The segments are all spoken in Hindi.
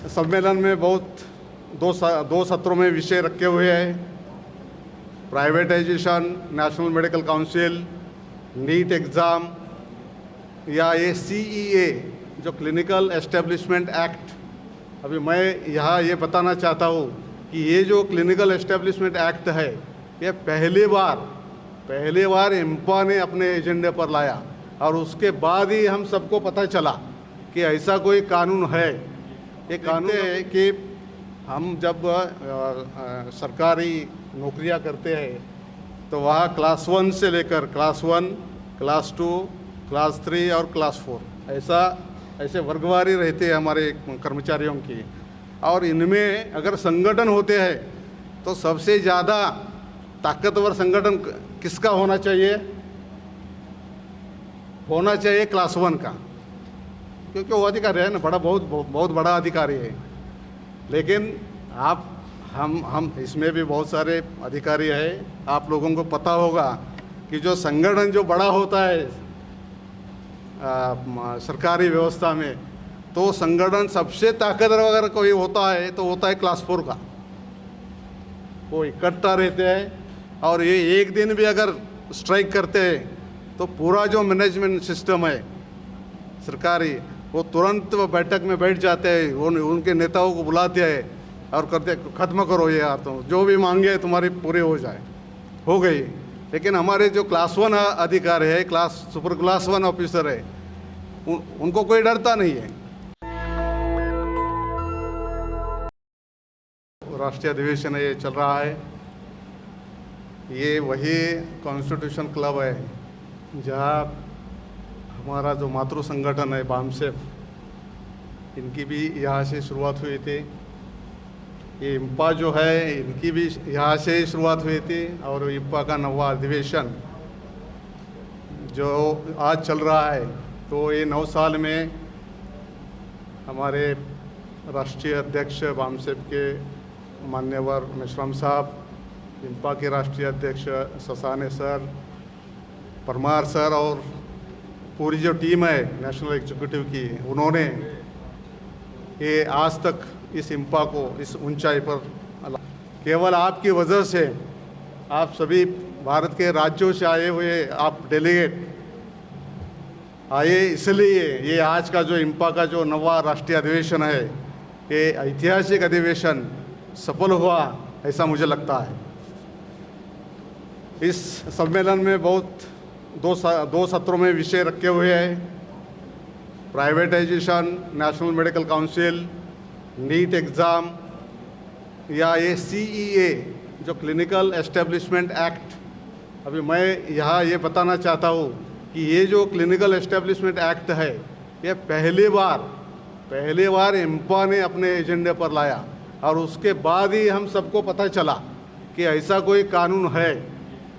सम्मेलन में दो सत्रों में विषय रखे हुए हैं। Privatisation, national medical council, NEET exam या ये CEA जो क्लिनिकल एस्टेब्लिशमेंट एक्ट। अभी मैं यहाँ ये बताना चाहता हूँ कि ये जो क्लिनिकल एस्टेब्लिशमेंट एक्ट है ये पहली बार इम्पा ने अपने एजेंडे पर लाया और उसके बाद ही हम सबको पता चला कि ऐसा कोई कानून है। ये कानून है कि हम जब सरकारी नौकरियां करते हैं तो वहाँ क्लास 1 से लेकर क्लास 1, क्लास 2, क्लास 3 और क्लास 4 ऐसे वर्गवारी रहते हैं हमारे कर्मचारियों की। और इनमें अगर संगठन होते हैं तो सबसे ज़्यादा ताकतवर संगठन किसका होना चाहिए क्लास 1 का, क्योंकि वो अधिकारी है ना, बहुत बड़ा अधिकारी है। लेकिन हम इसमें भी बहुत सारे अधिकारी हैं। आप लोगों को पता होगा कि जो संगठन जो बड़ा होता है सरकारी व्यवस्था में, तो संगठन सबसे ताकतवर अगर कोई होता है तो होता है क्लास 4 का। वो इकट्ठा रहते हैं और ये एक दिन भी अगर स्ट्राइक करते हैं तो पूरा जो मैनेजमेंट सिस्टम है सरकारी, वो तुरंत बैठक में बैठ जाते हैं, उनके नेताओं को बुलाते हैं और करते ख़त्म करो ये यार, तो जो भी मांगे तुम्हारी पूरी हो गई। लेकिन हमारे जो क्लास 1 अधिकारी है, सुपर क्लास 1 ऑफिसर है, उनको कोई डरता नहीं है। राष्ट्रीय अधिवेशन है, ये चल रहा है। ये वही कॉन्स्टिट्यूशन क्लब है जहाँ हमारा जो मातृ संगठन है बामसेफ, इनकी भी यहाँ से शुरुआत हुई थी। ये इम्पा जो है इनकी भी यहाँ से ही शुरुआत हुई थी और इम्पा का 9वां अधिवेशन जो आज चल रहा है, तो ये 9 साल में हमारे राष्ट्रीय अध्यक्ष बामसेफ के मान्यवर मेश्राम साहब, इम्पा के राष्ट्रीय अध्यक्ष ससाने सर, परमार सर और पूरी जो टीम है नेशनल एग्जीक्यूटिव की, उन्होंने ये आज तक इस इम्पा को इस ऊंचाई पर केवल आपकी वजह से, आप सभी भारत के राज्यों से आए हुए आप डेलीगेट आए, इसलिए ये आज का जो इम्पा का जो 9वां राष्ट्रीय अधिवेशन है, ये ऐतिहासिक अधिवेशन सफल हुआ ऐसा मुझे लगता है। इस सम्मेलन में दो सत्रों में विषय रखे हुए हैं। Privatisation, national medical council, NEET exam या ये CEA जो क्लिनिकल एस्टेब्लिशमेंट एक्ट। अभी मैं यहाँ ये बताना चाहता हूँ कि ये जो क्लिनिकल एस्टेब्लिशमेंट एक्ट है ये पहली बार इम्पा ने अपने एजेंडे पर लाया और उसके बाद ही हम सबको पता चला कि ऐसा कोई कानून है।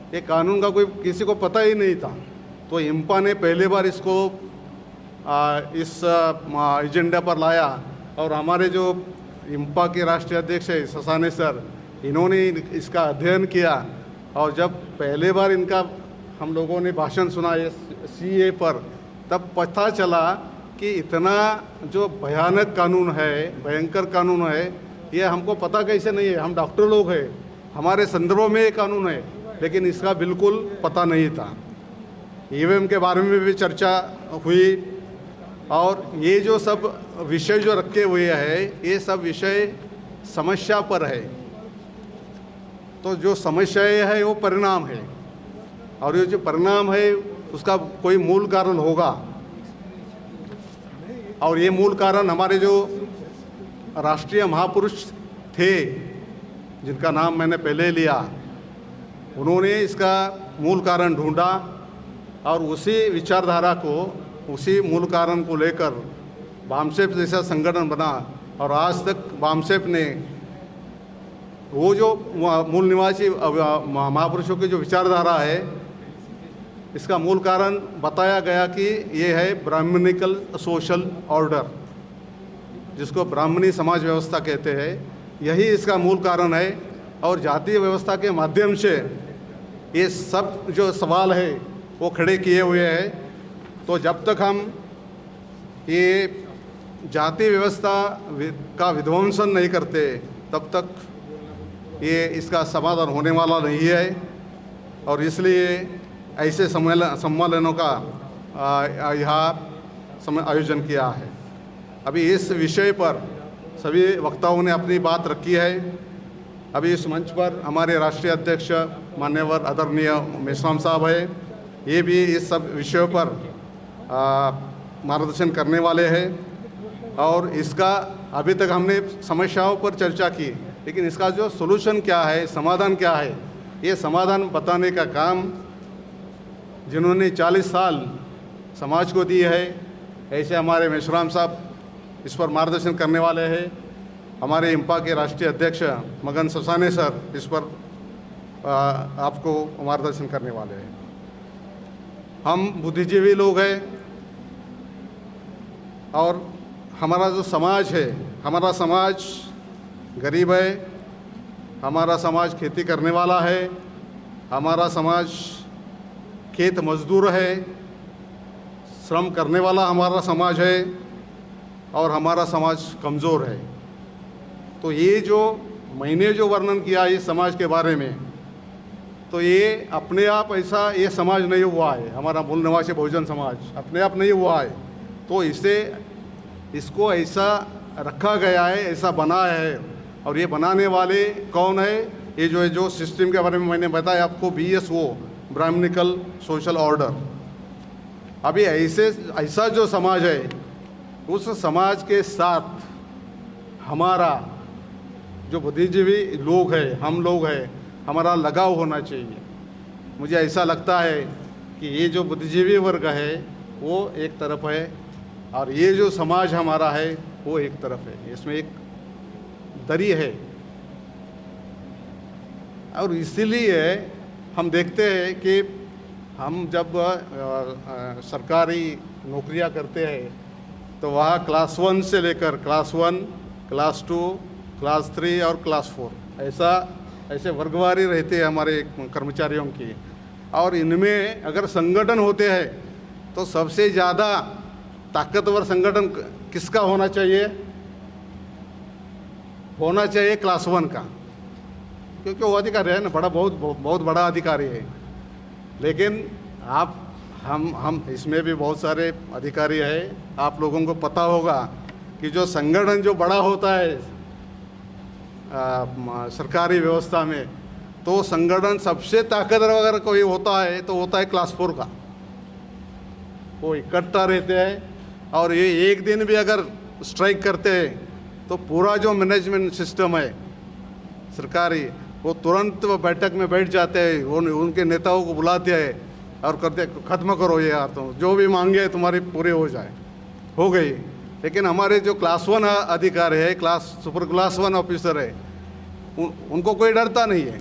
ये कानून का कोई किसी को पता ही नहीं था, तो इम्पा ने पहली बार इसको इस एजेंडा पर लाया। और हमारे जो इम्पा के राष्ट्रीय अध्यक्ष है ससाने सर, इन्होंने इसका अध्ययन किया और जब पहले बार इनका हम लोगों ने भाषण सुना ये CEA पर, तब पता चला कि इतना जो भयानक कानून है, भयंकर कानून है, ये हमको पता कैसे नहीं है। हम डॉक्टर लोग हैं, हमारे संदर्भों में ये कानून है, लेकिन इसका बिल्कुल पता नहीं था। EVM के बारे में भी चर्चा हुई और ये जो सब विषय जो रखे हुए हैं, ये सब विषय समस्या पर है। तो जो समस्या है वो परिणाम है और ये जो परिणाम है उसका कोई मूल कारण होगा। और ये मूल कारण हमारे जो राष्ट्रीय महापुरुष थे जिनका नाम मैंने पहले लिया, उन्होंने इसका मूल कारण ढूंढा और उसी विचारधारा को, उसी मूल कारण को लेकर बामसेफ जैसा संगठन बना। और आज तक बामसेफ ने वो जो मूल निवासी महापुरुषों की जो विचारधारा है, इसका मूल कारण बताया गया कि ये है ब्राह्मणिकल सोशल ऑर्डर, जिसको ब्राह्मणी समाज व्यवस्था कहते हैं। यही इसका मूल कारण है और जातीय व्यवस्था के माध्यम से ये सब जो सवाल है वो खड़े किए हुए हैं। तो जब तक हम ये जाति व्यवस्था का विध्वंसन नहीं करते तब तक ये इसका समाधान होने वाला नहीं है। और इसलिए ऐसे सम्मेलनों का यहाँ आयोजन किया है। अभी इस विषय पर सभी वक्ताओं ने अपनी बात रखी है। अभी इस मंच पर हमारे राष्ट्रीय अध्यक्ष मान्यवर आदरणीय मेश्राम साहब है, ये भी इस सब विषयों पर मार्गदर्शन करने वाले हैं। और इसका अभी तक हमने समस्याओं पर चर्चा की, लेकिन इसका जो सॉल्यूशन क्या है, समाधान क्या है, ये समाधान बताने का काम जिन्होंने 40 साल समाज को दिए है, ऐसे हमारे मेश्राम साहब इस पर मार्गदर्शन करने वाले हैं। हमारे इंपा के राष्ट्रीय अध्यक्ष मगन ससाने सर इस पर आपको मार्गदर्शन करने वाले हैं। हम बुद्धिजीवी लोग हैं और हमारा जो समाज है, हमारा समाज गरीब है, हमारा समाज खेती करने वाला है, हमारा समाज खेत मजदूर है, श्रम करने वाला हमारा समाज है और हमारा समाज कमज़ोर है। तो ये जो मैंने जो वर्णन किया इस समाज के बारे में, तो ये अपने आप ऐसा ये समाज नहीं हुआ है। हमारा मूल निवासी बहुजन समाज अपने आप नहीं हुआ है, तो इसको ऐसा रखा गया है, ऐसा बनाया है। और ये बनाने वाले कौन है? ये जो सिस्टम के बारे में मैंने बताया आपको, BSO ब्राह्मणिकल सोशल ऑर्डर। अभी ऐसा जो समाज है, उस समाज के साथ हमारा जो बुद्धिजीवी लोग हैं, हम लोग हैं, हमारा लगाव होना चाहिए। मुझे ऐसा लगता है कि ये जो बुद्धिजीवी वर्ग है वो एक तरफ है और ये जो समाज हमारा है वो एक तरफ है। इसमें एक दरी है और इसीलिए हम देखते हैं कि हम जब सरकारी नौकरियां करते हैं तो वहाँ क्लास 1 से लेकर क्लास 1, क्लास 2, क्लास 3 और क्लास 4 ऐसे वर्गवारी रहते हैं हमारे कर्मचारियों की। और इनमें अगर संगठन होते हैं तो सबसे ज़्यादा ताकतवर संगठन किसका होना चाहिए? होना चाहिए क्लास 1 का, क्योंकि वो अधिकारी है ना, बहुत बड़ा अधिकारी है। लेकिन हम इसमें भी बहुत सारे अधिकारी हैं। आप लोगों को पता होगा कि जो संगठन जो बड़ा होता है सरकारी व्यवस्था में, तो संगठन सबसे ताकतवर अगर कोई होता है तो होता है क्लास 4 का। वो इकट्ठा रहते हैं और ये एक दिन भी अगर स्ट्राइक करते हैं तो पूरा जो मैनेजमेंट सिस्टम है सरकारी, वो तुरंत बैठक में बैठ जाते हैं, उनके नेताओं को बुलाते हैं और करते ख़त्म करो ये यार, तुम जो भी मांगे तुम्हारी पूरी हो गई। लेकिन हमारे जो क्लास 1 अधिकारी है, सुपर क्लास 1 ऑफिसर है, उनको कोई डरता नहीं है।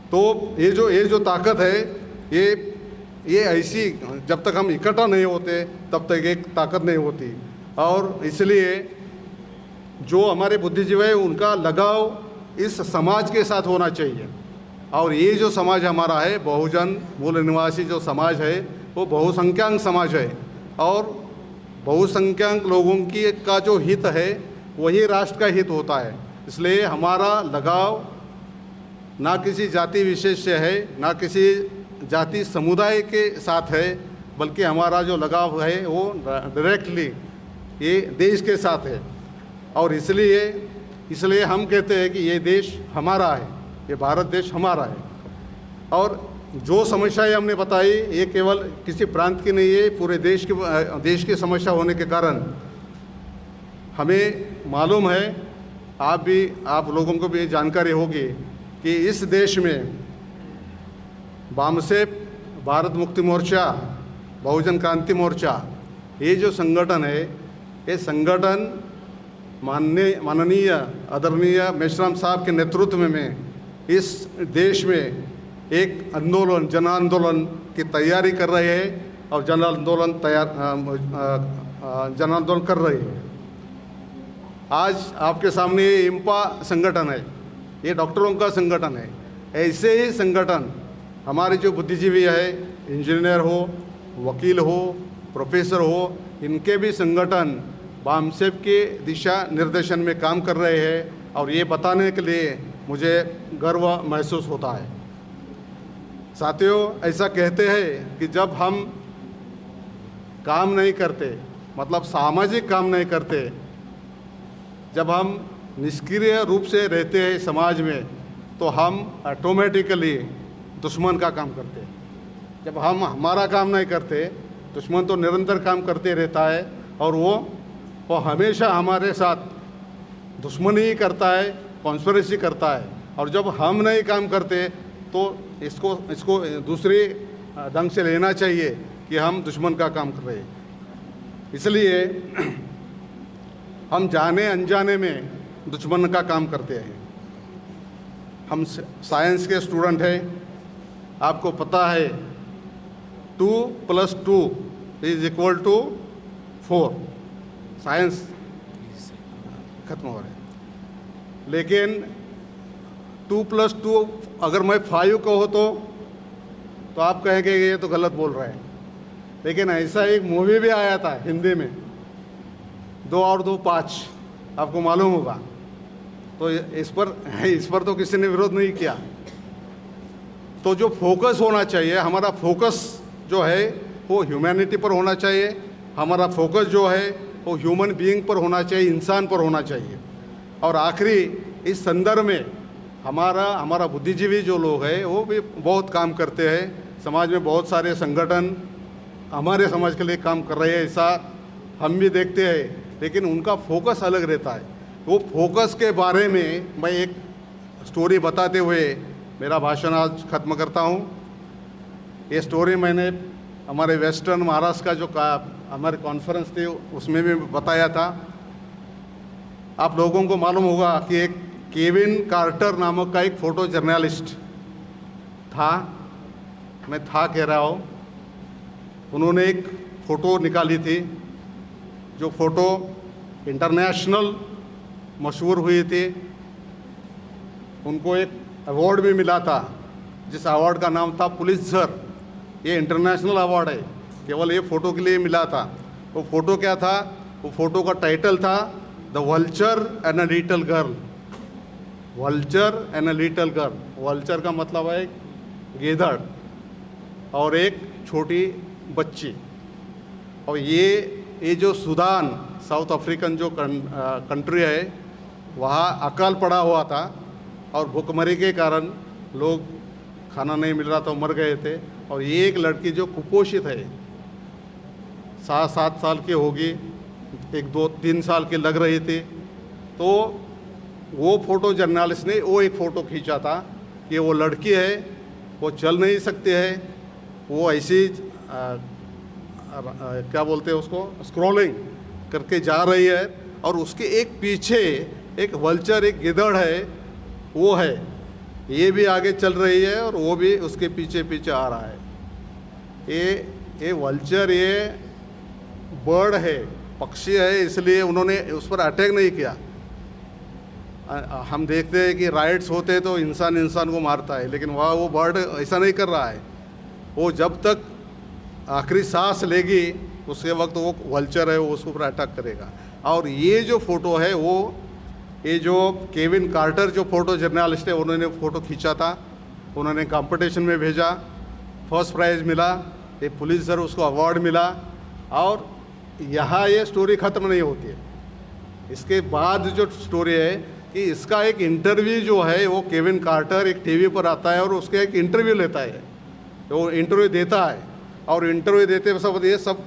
तो ये जो ताकत है, ये ऐसी जब तक हम इकट्ठा नहीं होते तब तक एक ताकत नहीं होती। और इसलिए जो हमारे बुद्धिजीवी है उनका लगाव इस समाज के साथ होना चाहिए। और ये जो समाज हमारा है, बहुजन मूल निवासी जो समाज है, वो बहुसंख्यक समाज है और बहुसंख्यक लोगों का जो हित है वही राष्ट्र का हित होता है। इसलिए हमारा लगाव ना किसी जाति विशेष से है, ना किसी जाति समुदाय के साथ है, बल्कि हमारा जो लगाव है वो डायरेक्टली ये देश के साथ है। और इसलिए हम कहते हैं कि ये देश हमारा है, ये भारत देश हमारा है। और जो समस्याएं हमने बताई ये केवल किसी प्रांत की नहीं है, पूरे देश की समस्या होने के कारण हमें मालूम है, आप लोगों को भी जानकारी होगी कि इस देश में वामसेप, भारत मुक्ति मोर्चा, बहुजन क्रांति मोर्चा, ये जो संगठन है, ये संगठन माननीय आदरणीय मेश्राम साहब के नेतृत्व में इस देश में एक जन आंदोलन की तैयारी कर रहे हैं और जन आंदोलन कर रहे हैं। आज आपके सामने ये इंपा संगठन है, ये डॉक्टरों का संगठन है। ऐसे ही संगठन हमारे जो बुद्धिजीवी है, इंजीनियर हो, वकील हो, प्रोफेसर हो, इनके भी संगठन बामसेफ के दिशा निर्देशन में काम कर रहे हैं और ये बताने के लिए मुझे गर्व महसूस होता है। साथियों, ऐसा कहते हैं कि जब हम काम नहीं करते, मतलब सामाजिक काम नहीं करते, जब हम निष्क्रिय रूप से रहते हैं समाज में, तो हम ऑटोमेटिकली दुश्मन का काम करते हैं। जब हम हमारा काम नहीं करते, दुश्मन तो निरंतर काम करते रहता है और वो हमेशा हमारे साथ दुश्मनी ही करता है, कॉन्स्पिरेसी करता है। और जब हम नहीं काम करते तो इसको दूसरे ढंग से लेना चाहिए कि हम दुश्मन का काम कर रहे हैं। इसलिए हम जाने अनजाने में दुश्मन का काम करते हैं। हम साइंस के स्टूडेंट हैं, आपको पता है 2 + 2 = 4। साइंस खत्म हो रहा है, लेकिन 2 + 2 अगर मैं 5 कहो तो आप कहेंगे ये तो गलत बोल रहे हैं। लेकिन ऐसा एक मूवी भी आया था हिंदी में, 2 और 2 5, आपको मालूम होगा। तो इस पर तो किसी ने विरोध नहीं किया। तो जो फोकस होना चाहिए, हमारा फोकस जो है वो ह्यूमैनिटी पर होना चाहिए। हमारा फोकस जो है वो ह्यूमन बीइंग पर होना चाहिए, इंसान पर होना चाहिए। और आखिरी इस संदर्भ में हमारा बुद्धिजीवी जो लोग हैं वो भी बहुत काम करते हैं। समाज में बहुत सारे संगठन हमारे समाज के लिए काम कर रहे हैं, ऐसा हम भी देखते हैं, लेकिन उनका फोकस अलग रहता है। वो फोकस के बारे में मैं एक स्टोरी बताते हुए मेरा भाषण आज ख़त्म करता हूँ। ये स्टोरी मैंने हमारे वेस्टर्न महाराष्ट्र का जो हमारी कॉन्फ्रेंस थी उसमें भी बताया था। आप लोगों को मालूम होगा कि एक केविन कार्टर नामक का एक फ़ोटो जर्नलिस्ट था, मैं था कह रहा हूँ। उन्होंने एक फ़ोटो निकाली थी, जो फ़ोटो इंटरनेशनल मशहूर हुई थी। उनको एक अवार्ड भी मिला था, जिस अवार्ड का नाम था पुलित्ज़र। ये इंटरनेशनल अवार्ड है, केवल ये फ़ोटो के लिए मिला था। वो फ़ोटो क्या था? वो फ़ोटो का टाइटल था the vulture and a little girl. Vulture and a little girl. Vulture का मतलब है गीदड़ और एक छोटी बच्ची। और ये जो सूडान, साउथ अफ्रीकन जो कंट्री है, वहाँ अकाल पड़ा हुआ था और भूखमरी के कारण लोग खाना नहीं मिल रहा था, मर गए थे। और ये एक लड़की जो कुपोषित है, 7 साल की होगी, 1 2 3 साल की लग रही थी। तो वो फ़ोटो जर्नलिस्ट ने वो एक फ़ोटो खींचा था कि वो लड़की है, वो चल नहीं सकती है, वो ऐसी क्या बोलते हैं उसको, स्क्रॉलिंग करके जा रही है, और उसके एक पीछे एक वल्चर, एक गिदड़ है, वो है, ये भी आगे चल रही है और वो भी उसके पीछे पीछे आ रहा है। ये वल्चर, ये बर्ड है, पक्षी है, इसलिए उन्होंने उस पर अटैक नहीं किया। हम देखते हैं कि राइट्स होते तो इंसान को मारता है, लेकिन वहाँ वो बर्ड ऐसा नहीं कर रहा है। वो जब तक आखिरी सांस लेगी उसके वक्त वो वल्चर है, वो उसके ऊपर अटैक करेगा। और ये जो फ़ोटो है, वो ये जो केविन कार्टर जो फ़ोटो जर्नलिस्ट है, उन्होंने फ़ोटो खींचा था, उन्होंने कंपटीशन में भेजा, फर्स्ट प्राइज़ मिला, ये पुलित्ज़र उसको अवार्ड मिला। और यहाँ ये स्टोरी ख़त्म नहीं होती है। इसके बाद जो स्टोरी है कि इसका एक इंटरव्यू जो है, वो केविन कार्टर एक टीवी पर आता है और उसके एक इंटरव्यू लेता है, वो इंटरव्यू देता है। और इंटरव्यू देते सब ये सब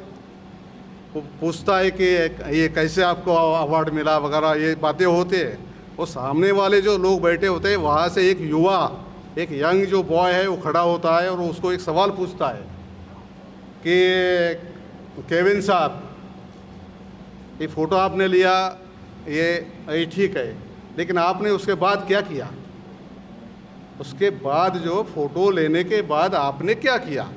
पूछता है कि ये कैसे आपको अवार्ड मिला वगैरह, ये बातें होती है। वो सामने वाले जो लोग बैठे होते हैं, वहाँ से एक युवा, एक यंग जो बॉय है, वो खड़ा होता है और उसको एक सवाल पूछता है कि केविन साहब, ये फ़ोटो आपने लिया, ये ठीक है, लेकिन आपने उसके बाद क्या किया? उसके बाद जो फ़ोटो लेने के बाद आपने क्या किया?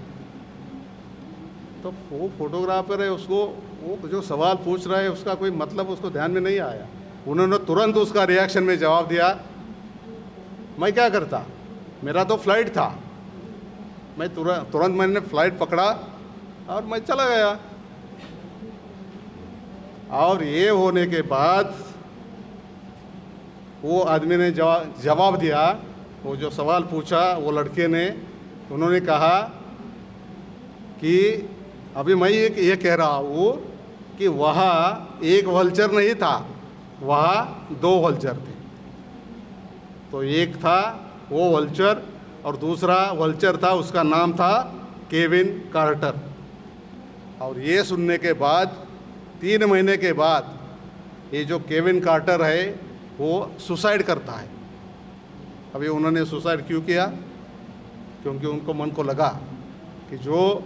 तो वो फोटोग्राफर है, उसको वो जो सवाल पूछ रहा है उसका कोई मतलब उसको ध्यान में नहीं आया। उन्होंने तुरंत उसका रिएक्शन में जवाब दिया, मैं क्या करता, मेरा तो फ्लाइट था, मैं तुरंत मैंने फ़्लाइट पकड़ा और मैं चला गया। और ये होने के बाद वो आदमी ने जवाब दिया, वो जो सवाल पूछा वो लड़के ने, उन्होंने कहा कि अभी मैं ये कह रहा हूँ कि वहाँ एक वल्चर नहीं था, वहाँ 2 वल्चर थे। तो एक था वो वल्चर और दूसरा वल्चर था, उसका नाम था केविन कार्टर। और ये सुनने के बाद 3 महीने के बाद ये जो केविन कार्टर है वो सुसाइड करता है। अभी उन्होंने सुसाइड क्यों किया? क्योंकि उनको मन को लगा कि जो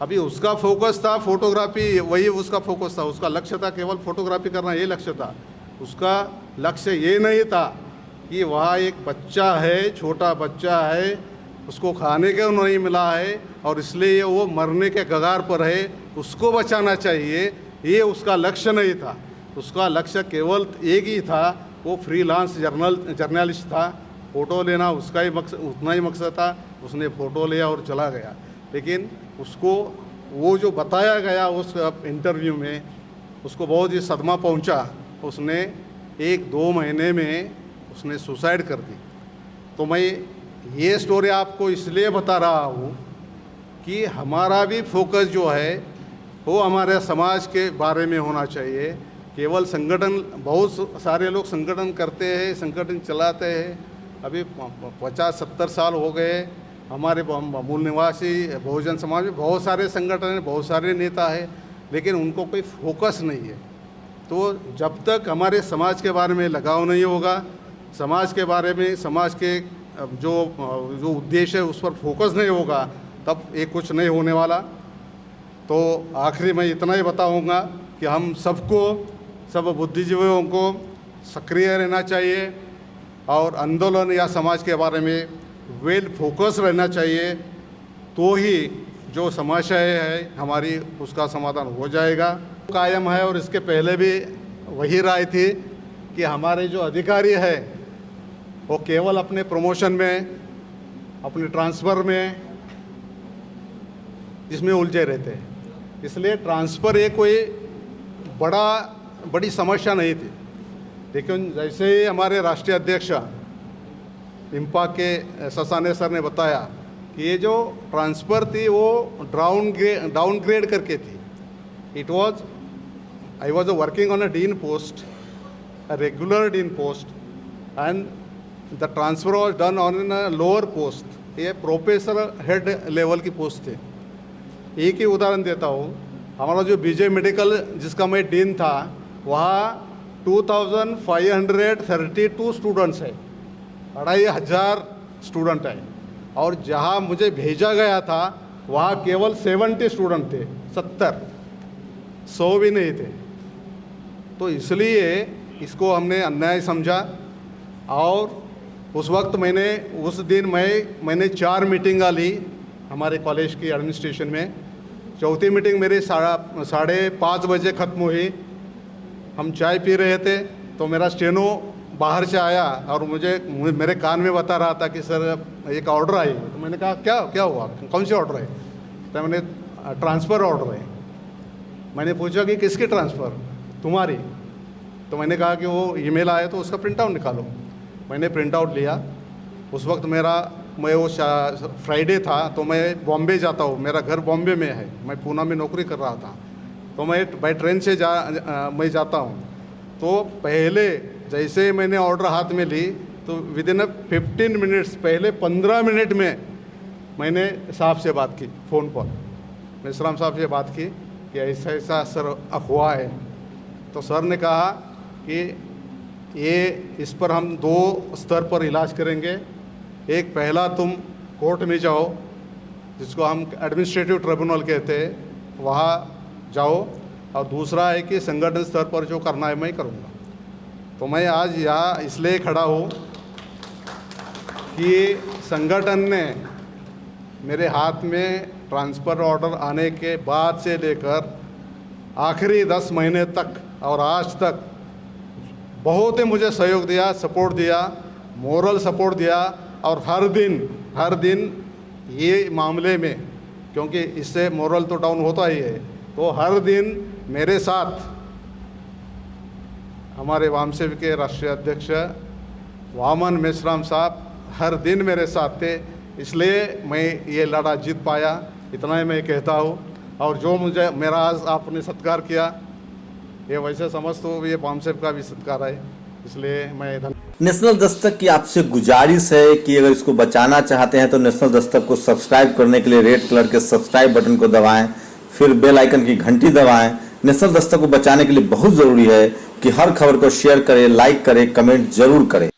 अभी उसका फोकस था फोटोग्राफी, वही उसका फोकस था, उसका लक्ष्य था केवल फोटोग्राफी करना, ये लक्ष्य था। उसका लक्ष्य ये नहीं था कि वहाँ एक बच्चा है, छोटा बच्चा है, उसको खाने को नहीं मिला है और इसलिए वो मरने के कगार पर है, उसको बचाना चाहिए, ये उसका लक्ष्य नहीं था। उसका लक्ष्य केवल एक ही था, वो फ्रीलांस जर्नलिस्ट था, फ़ोटो लेना उसका ही मकसद, उतना ही मकसद था। उसने फ़ोटो लिया और चला गया। लेकिन उसको वो जो बताया गया उस इंटरव्यू में, उसको बहुत ही सदमा पहुंचा। उसने 1-2 महीने में उसने सुसाइड कर दी। तो मैं ये स्टोरी आपको इसलिए बता रहा हूँ कि हमारा भी फोकस जो है वो हमारे समाज के बारे में होना चाहिए। केवल संगठन, बहुत सारे लोग संगठन करते हैं, संगठन चलाते हैं। अभी 50-70 साल हो गए। हमारे मूल निवासी बहुजन समाज में बहुत सारे संगठन हैं, बहुत सारे नेता हैं, लेकिन उनको कोई फोकस नहीं है। तो जब तक हमारे समाज के बारे में लगाव नहीं होगा, समाज के बारे में, समाज के जो उद्देश्य है उस पर फोकस नहीं होगा, तब ये कुछ नहीं होने वाला। तो आखिरी में इतना ही बताऊंगा कि हम सबको, सब बुद्धिजीवियों को सक्रिय रहना चाहिए और आंदोलन या समाज के बारे में वेल फोकस रहना चाहिए। तो ही जो समस्याएं है हमारी, उसका समाधान हो जाएगा, कायम है। और इसके पहले भी वही राय थी कि हमारे जो अधिकारी है वो केवल अपने प्रमोशन में, अपने ट्रांसफ़र में, इसमें उलझे रहते हैं। इसलिए ट्रांसफ़र ये कोई बड़ी समस्या नहीं थी। लेकिन जैसे ही हमारे राष्ट्रीय अध्यक्ष इंपा के ससाने सर ने बताया कि ये जो ट्रांसफ़र थी वो डाउनग्रेड करके थी। I was working on a dean post, a regular dean post, and the transfer was done on a lower post, ये प्रोफेसर हेड लेवल की पोस्ट थे। एक ही उदाहरण देता हूँ, हमारा जो विजय मेडिकल जिसका मैं डीन था, वहाँ 2532 स्टूडेंट्स है, 2500 स्टूडेंट है। और जहाँ मुझे भेजा गया था वहाँ केवल 70 स्टूडेंट थे, 100 भी नहीं थे। तो इसलिए इसको हमने अन्याय समझा। और उस वक्त उस दिन मैंने 4 मीटिंगा ली हमारे कॉलेज की एडमिनिस्ट्रेशन में। चौथी मीटिंग मेरी 5:30 बजे ख़त्म हुई। हम चाय पी रहे थे तो मेरा स्टेनो बाहर से आया और मेरे कान में बता रहा था कि सर एक ऑर्डर आई। तो मैंने कहा क्या हुआ, कौन सी ऑर्डर है? तो मैंने ट्रांसफ़र ऑर्डर है। मैंने पूछा कि किसकी ट्रांसफ़र? तुम्हारी। तो मैंने कहा कि वो ईमेल आया तो उसका प्रिंट आउट निकालो। मैंने प्रिंट आउट लिया। उस वक्त मैं वो फ्राइडे था तो मैं बॉम्बे जाता हूँ, मेरा घर बॉम्बे में है, मैं पूना में नौकरी कर रहा था। तो मैं बाई ट्रेन से मैं जाता हूँ। तो पहले जैसे मैंने ऑर्डर हाथ में ली तो विदिन 15 मिनट्स, पहले 15 मिनट में मैंने साहब से बात की फ़ोन पर। मिश्राम साहब से बात की कि ऐसा सर अफवाह है। तो सर ने कहा कि इस पर हम 2 स्तर पर इलाज करेंगे। एक, पहला तुम कोर्ट में जाओ, जिसको हम एडमिनिस्ट्रेटिव ट्रिब्यूनल कहते हैं, वहाँ जाओ। और दूसरा है कि संगठन स्तर पर जो करना है मैं करूँगा। तो मैं आज यहाँ इसलिए खड़ा हूँ कि संगठन ने मेरे हाथ में ट्रांसफ़र ऑर्डर आने के बाद से लेकर आखिरी 10 महीने तक और आज तक बहुत ही मुझे सहयोग दिया, सपोर्ट दिया, मोरल सपोर्ट दिया। और हर दिन ये मामले में, क्योंकि इससे मोरल तो डाउन होता ही है, तो हर दिन मेरे साथ हमारे वामसेव के राष्ट्रीय अध्यक्ष वामन मेश्राम साहब हर दिन मेरे साथ थे, इसलिए मैं ये लड़ा जीत पाया, इतना ही मैं कहता हूँ। और जो मुझे मेरा आज आपने सत्कार किया, ये वैसे समझता हूँ ये वामसेव का भी सत्कार है, इसलिए मैं नेशनल दस्तक की आपसे गुजारिश है कि अगर इसको बचाना चाहते हैं तो नेशनल दस्तक को सब्सक्राइब करने के लिए रेड कलर के सब्सक्राइब बटन को दबाएं, फिर बेल आइकन की घंटी दबाएं। नेशनल दस्तक को बचाने के लिए बहुत जरूरी है कि हर खबर को शेयर करें, लाइक करें, कमेंट जरूर करें।